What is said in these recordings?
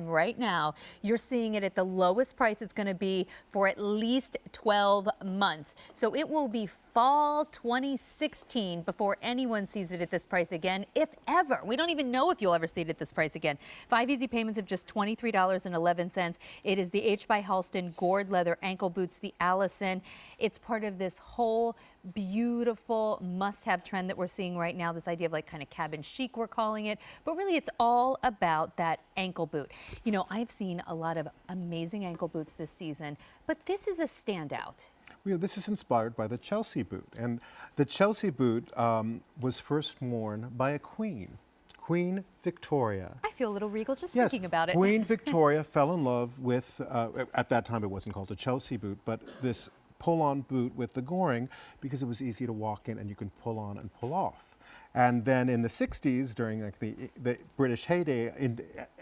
Right now, you're seeing it at the lowest price it's going to be for at least 12 months. So it will be fall 2016 before anyone sees it at this price again, if ever. We don't even know if you'll ever see it at this price again. 5 easy payments of just $23.11. It is the H by Halston Gored leather ankle boots, the Allison. It's part of this whole beautiful must-have trend that we're seeing right now, this idea of like kind of cabin chic, we're calling it, but really it's all about that ankle boot. You know, I've seen a lot of amazing ankle boots this season, but this is a standout. Well, this is inspired by the Chelsea boot, and the Chelsea boot was first worn by a queen, Queen Victoria. I feel a little regal just thinking about it. Queen Victoria fell in love with, at that time it wasn't called a Chelsea boot, but this pull-on boot with the goring because it was easy to walk in and you can pull on and pull off. And then in the 60s, during like the British heyday, has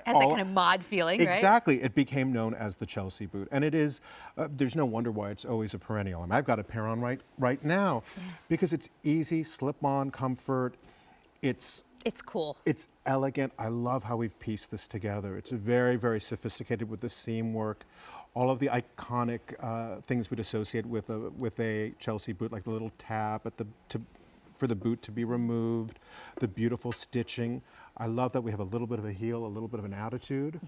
that kind of mod feeling, right? Exactly. It became known as the Chelsea boot. And it is, there's no wonder why it's always a perennial. And I've got a pair on right now because it's easy, slip-on comfort. It's cool. It's elegant. I love how we've pieced this together. It's very, very sophisticated with the seam work. All of the iconic things we'd associate with a Chelsea boot, like the little tab at for the boot to be removed, the beautiful stitching. I love that we have a little bit of a heel, a little bit of an attitude.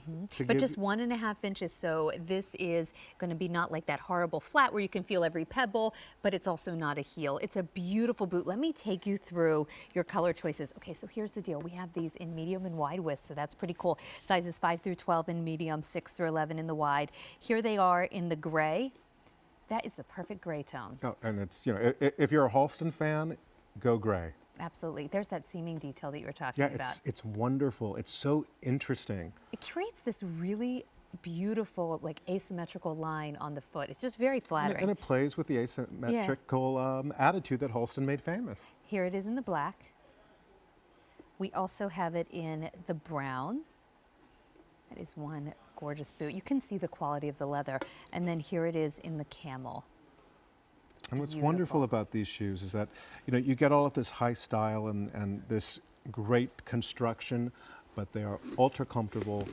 But just 1.5 inches, so this is going to be not like that horrible flat where you can feel every pebble, but it's also not a heel. It's a beautiful boot. Let me take you through your color choices. Okay, so here's the deal. We have these in medium and wide width, so that's pretty cool. Sizes 5 through 12 in medium, 6 through 11 in the wide. Here they are in the gray. That is the perfect gray tone. Oh, and it's, you know, if you're a Halston fan, go gray. Absolutely. There's that seaming detail that you were talking about. Yeah, it's wonderful. It's so interesting. It creates this really beautiful, like asymmetrical line on the foot. It's just very flattering. And it plays with the asymmetrical attitude that Halston made famous. Here it is in the black. We also have it in the brown. That is one gorgeous boot. You can see the quality of the leather. And then here it is in the camel. And what's wonderful about these shoes is that, you know, you get all of this high style and this great construction, but they are ultra comfortable,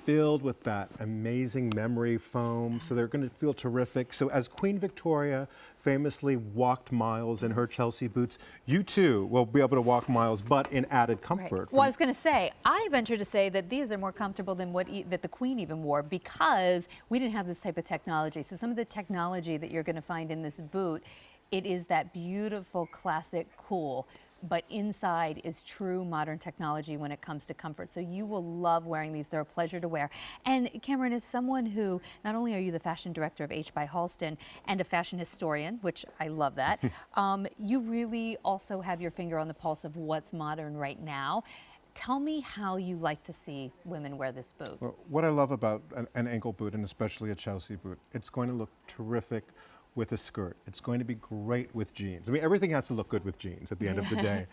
filled with that amazing memory foam, so they're going to feel terrific. So as Queen Victoria famously walked miles in her Chelsea boots, you too will be able to walk miles, but in added comfort. Right. Well, I was going to say, I venture to say that these are more comfortable than what that the Queen even wore because we didn't have this type of technology. So some of the technology that you're going to find in this boot, it is that beautiful, classic, cool, but inside is true modern technology when it comes to comfort. So you will love wearing these. They're a pleasure to wear. And Cameron, as someone who, not only are you the fashion director of H by Halston and a fashion historian, which I love that, you really also have your finger on the pulse of what's modern right now. Tell me how you like to see women wear this boot. Well, what I love about an ankle boot, and especially a Chelsea boot, it's going to look terrific with a skirt. It's going to be great with jeans. I mean, everything has to look good with jeans at the end of the day.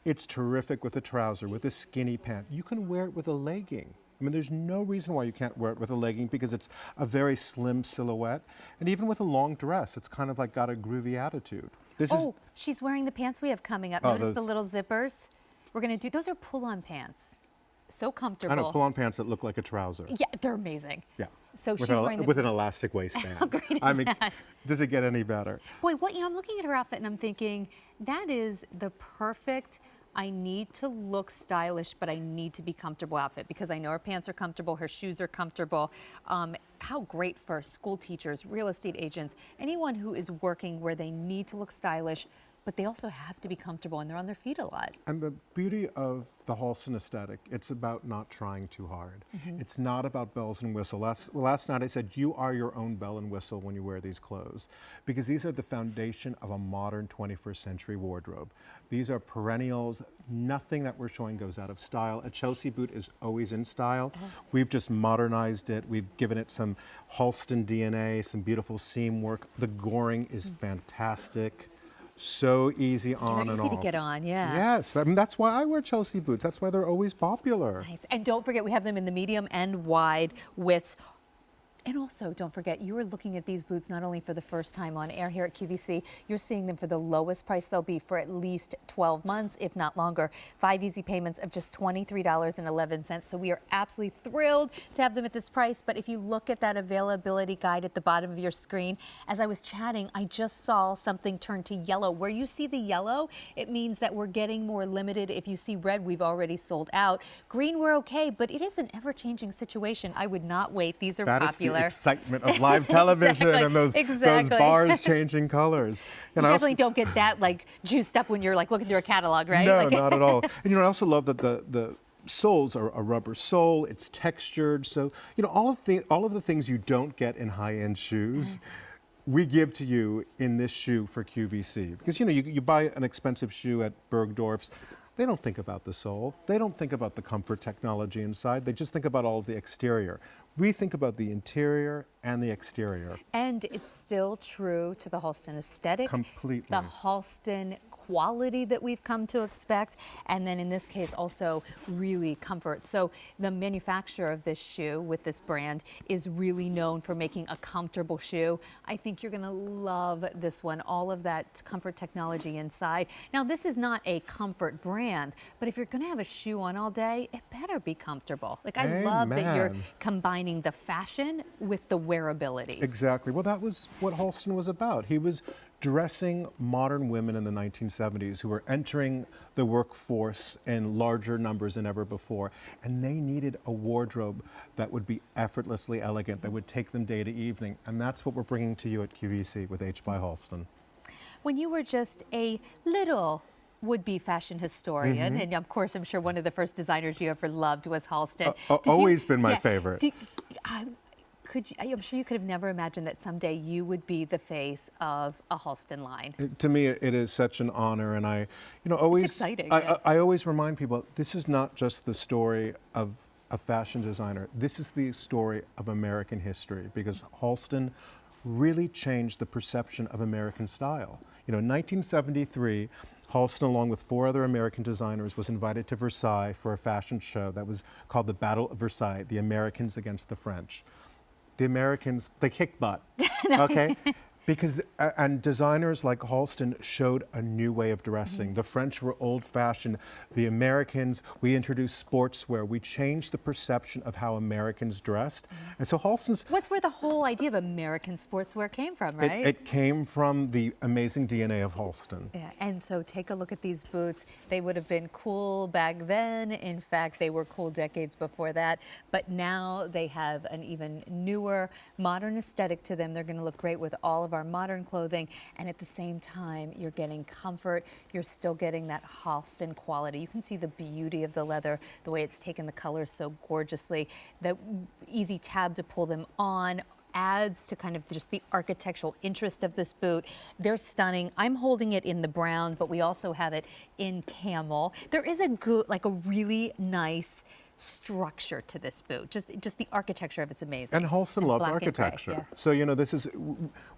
It's terrific with a trouser, with a skinny pant. You can wear it with a legging. I mean, there's no reason why you can't wear it with a legging because it's a very slim silhouette. And even with a long dress, it's kind of like got a groovy attitude. She's wearing the pants we have coming up. Notice the little zippers. We're going to do, those are pull-on pants. So comfortable. I know, pull-on pants that look like a trouser. Yeah, they're amazing. Yeah. So with she's wearing with an elastic waistband. How great is I mean, that? Does it get any better? Boy, what, you know, I'm looking at her outfit and I'm thinking, that is the perfect, I need to look stylish, but I need to be comfortable outfit because I know her pants are comfortable, her shoes are comfortable. How great for school teachers, real estate agents, anyone who is working where they need to look stylish, but they also have to be comfortable and they're on their feet a lot. And the beauty of the Halston aesthetic, it's about not trying too hard. It's not about bells and whistles. Last night I said, you are your own bell and whistle when you wear these clothes, because these are the foundation of a modern 21st century wardrobe. These are perennials. Nothing that we're showing goes out of style. A Chelsea boot is always in style. We've just modernized it. We've given it some Halston DNA, some beautiful seam work. The goring is fantastic. So easy on and off. Easy to get on, yeah. Yes, I mean, that's why I wear Chelsea boots. That's why they're always popular. Nice. And don't forget, we have them in the medium and wide widths. And also, don't forget, you are looking at these boots not only for the first time on air here at QVC, you're seeing them for the lowest price they'll be for at least 12 months, if not longer. 5 easy payments of just $23.11. So we are absolutely thrilled to have them at this price. But if you look at that availability guide at the bottom of your screen, as I was chatting, I just saw something turn to yellow. Where you see the yellow, it means that we're getting more limited. If you see red, we've already sold out. Green, we're okay, but it is an ever-changing situation. I would not wait. These are popular. The excitement of live television and those bars changing colors. You definitely don't get that like juiced up when you're like looking through a catalog, right? No, not at all. And I also love that the soles are a rubber sole. It's textured, so all of the things you don't get in high-end shoes. We give to you in this shoe for QVC because you buy an expensive shoe at Bergdorf's. They don't think about the sole. They don't think about the comfort technology inside. They just think about all of the exterior. We think about the interior and the exterior. And it's still true to the Halston aesthetic. Completely. The Halston quality that we've come to expect, and then in this case also really comfort. So the manufacturer of this shoe with this brand is really known for making a comfortable shoe. I think you're going to love this one, all of that comfort technology inside. Now this is not a comfort brand, but if you're going to have a shoe on all day, it better be comfortable. Like I love that you're combining the fashion with the wearability. Exactly. Well, that was what Halston was about. He was dressing modern women in the 1970s who were entering the workforce in larger numbers than ever before. And they needed a wardrobe that would be effortlessly elegant, that would take them day to evening. And that's what we're bringing to you at QVC with H by Halston. When you were just a little would-be fashion historian, and of course I'm sure one of the first designers you ever loved was Halston. Always been my favorite. I'm sure you could have never imagined that someday you would be the face of a Halston line. To me, it is such an honor, and I always, it's exciting. I always remind people, this is not just the story of a fashion designer. This is the story of American history, because Halston really changed the perception of American style. In 1973, Halston, along with 4 other American designers, was invited to Versailles for a fashion show that was called the Battle of Versailles, the Americans against the French. The Americans, they kicked butt, okay? And designers like Halston showed a new way of dressing. The French were old-fashioned. The Americans, we introduced sportswear. We changed the perception of how Americans dressed. And so Halston's... What's where the whole idea of American sportswear came from, right? It came from the amazing DNA of Halston. Yeah, and so take a look at these boots. They would have been cool back then. In fact, they were cool decades before that. But now they have an even newer, modern aesthetic to them. They're going to look great with all of our modern clothing, and at the same time you're getting comfort, you're still getting that Halston quality. You can see the beauty of the leather, the way it's taken the colors so gorgeously, the easy tab to pull them on adds to kind of just the architectural interest of this boot. They're stunning. I'm holding it in the brown, but we also have it in camel. There is a good, like a really nice structure to this boot. Just the architecture of it's amazing. And Halston loved architecture. Yeah. So this is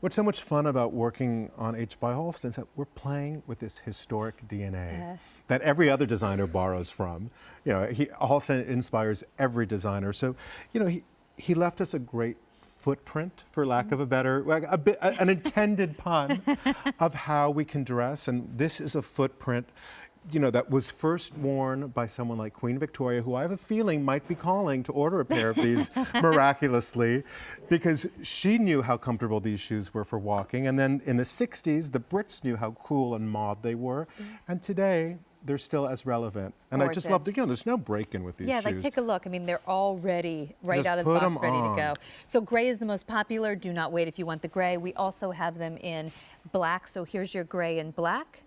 what's so much fun about working on H by Halston is that we're playing with this historic DNA that every other designer borrows from. Halston inspires every designer. So he left us a great footprint, for lack of a better, an intended pun of how we can dress. And this is a footprint that was first worn by someone like Queen Victoria, who I have a feeling might be calling to order a pair of these miraculously, because she knew how comfortable these shoes were for walking. And then in the 60s, the Brits knew how cool and mod they were. And today, they're still as relevant. And I just love there's no break-in with these shoes. Yeah, like take a look. I mean, they're already right out of the box, ready to go. So gray is the most popular. Do not wait if you want the gray. We also have them in black. So here's your gray and black.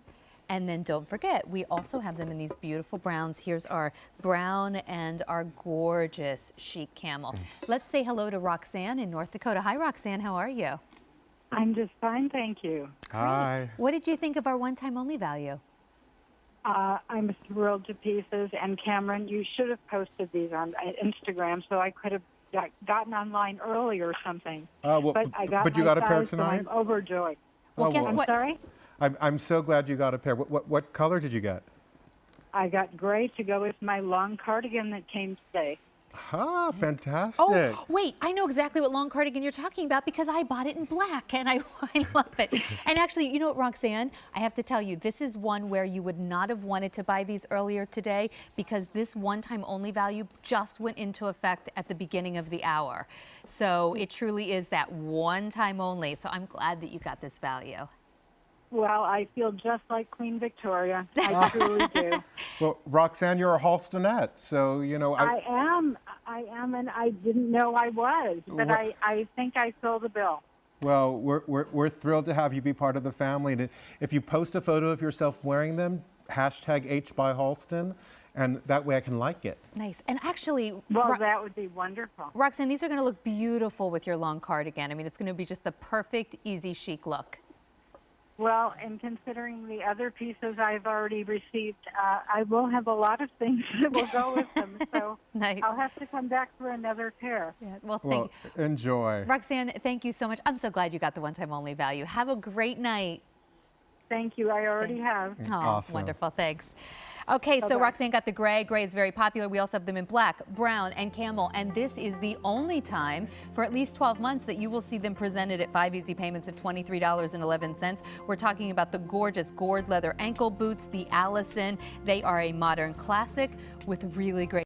And then don't forget, we also have them in these beautiful browns. Here's our brown and our gorgeous chic camel. Let's say hello to Roxanne in North Dakota. Hi, Roxanne. How are you? I'm just fine, thank you. Hi. What did you think of our one-time only value? I'm thrilled to pieces. And Cameron, you should have posted these on Instagram so I could have gotten online early or something. But you got a pair tonight? So I'm overjoyed. Well, guess what? I'm sorry? I'm so glad you got a pair. What color did you get? I got gray to go with my long cardigan that came today. Ah, fantastic. Oh, wait, I know exactly what long cardigan you're talking about because I bought it in black and I love it. And actually, you know what, Roxanne, I have to tell you, this is one where you would not have wanted to buy these earlier today because this one-time only value just went into effect at the beginning of the hour. So it truly is that one time only. So I'm glad that you got this value. Well, I feel just like Queen Victoria. I truly do. Well, Roxanne, you're a Halstonette, so, you know. I am, and I didn't know I was, but I think I fill the bill. Well, we're thrilled to have you be part of the family. And if you post a photo of yourself wearing them, #HBuyHalston, and that way I can like it. Nice. And actually, Well, that would be wonderful. Roxanne, these are going to look beautiful with your long cardigan. I mean, it's going to be just the perfect, easy, chic look. Well, and considering the other pieces I've already received, I will have a lot of things that will go with them. So Nice. I'll have to come back for another pair. Yeah, well, Well, enjoy. Roxanne, thank you so much. I'm so glad you got the one-time only value. Have a great night. Thank you. I already have. Oh, Awesome. wonderful. Thanks. Okay, so Bye-bye. Roxanne got the gray. Gray is very popular. We also have them in black, brown, and camel. And this is the only time for at least 12 months that you will see them presented at 5 easy payments of $23.11. We're talking about the gorgeous Gored leather ankle boots, the Allison. They are a modern classic with really great